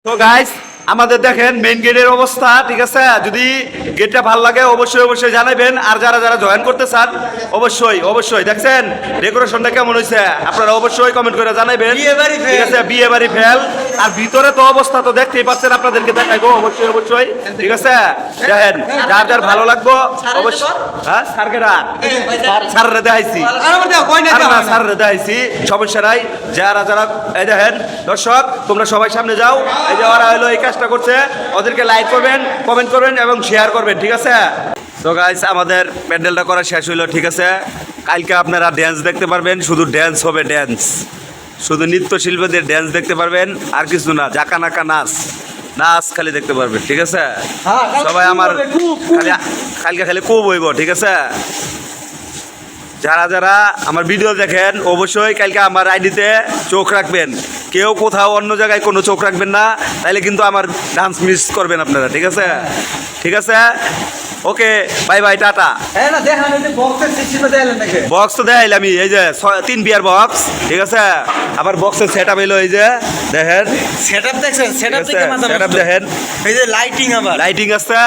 তো গাইস আমাদের দেখেন মেইন গেটের অবস্থা ঠিক আছে। যদি গেটটা ভালো লাগে অবশ্যই অবশ্যই জানাবেন। আর যারা যারা জয়েন করতে চান অবশ্যই অবশ্যই দেখছেন ডেকোরেশনটা কেমন হয়েছে আপনারা অবশ্যই কমেন্ট করে জানাবেন। ঠিক আছে, বিয়ে বাড়ি ফেল। আর ভিতরে তো অবস্থা তো দেখতেই পাচ্ছেন, আপনাদেরকে দেখাইবো অবশ্যই অবশ্যই। ঠিক আছে, দেখেন যার যার ভালো লাগবো অবশ্যই। হ্যাঁ সারকেরা সাররে দেখাইছি, সাররে দেখাইছি, সমস্যা নাই। যারা যারা এই দেখেন দর্শক তোমরা সবাই সামনে যাও। এই যে ওরা হলো এই কাজটা করছে, ওদেরকে লাইক করবেন, কমেন্ট করবেন এবং শেয়ার করবেন। ঠিক আছে, তো গাইস আমাদের প্যান্ডেলটা করা শেষ হইলো। ঠিক আছে, কালকে আপনারা ড্যান্স দেখতে পারবেন, শুধু ড্যান্স হবে, ড্যান্স শুধু নৃত্যশিল্পীদের ড্যান্স দেখতে পারবেন, আর কিছু না। জাকা নাকা নাচ নাচ খালি দেখতে পারবেন। ঠিক আছে, সবাই আমার খালি কালকে খালি খুব হইব। ঠিক আছে, যারা যারা আমার ভিডিও দেখেন অবশ্যই কালকে আমার আইডিতে চোখ রাখবেন। কেউ কোথাও অন্য জায়গায় কোনো চোখ রাখবেন না, তাইলে কিন্তু আমার ডান্স মিস করবেন আপনারা। ঠিক আছে, ঠিক আছে, ওকে, বাই বাই, টাটা। বক্স তো দেখাইলাম আমি, এই যে 3 বিয়ার বক্স। ঠিক আছে, আবার বক্সের সেট আপ এলো, এই যে দেখেন সেটআপ দেখছেন, সেটআপ দেখে মাথা সেট আপ নষ্ট। দেখেন, এই যে লাইটিং, আবার লাইটিং আছে।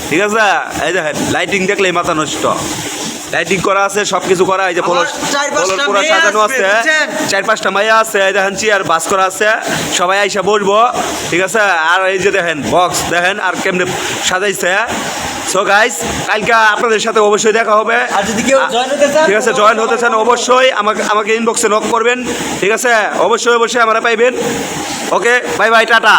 ঠিক আছে, এই দেখেন লাইটিং দেখলেই মাথা নষ্ট। লাইটিং করা আছে, সবকিছু করা। এই যে আমার 4-5টা পুরো মেয়ে সাজানো আসবে, আছে, বুঝছেন? 4-5টা মাইয়া আছে। এই দেখেন চেয়ার বাস করা আছে, সবাই আইসা বসবো। ঠিক আছে, আর এই যে দেখেন বক্স দেখেন আর কেমনে সাজাইছে। সো গাইস কালকে আপনাদের সাথে অবশ্যই দেখা হবে। আর যদি কেউ জয়েন হতে চান, ঠিক আছে, জয়েন হতে চান অবশ্যই আমাকে ইনবক্সে নক করবেন। ঠিক আছে, অবশ্যই অবশ্যই আমরা পাইবেন। ওকে, বাই বাই, টাটা।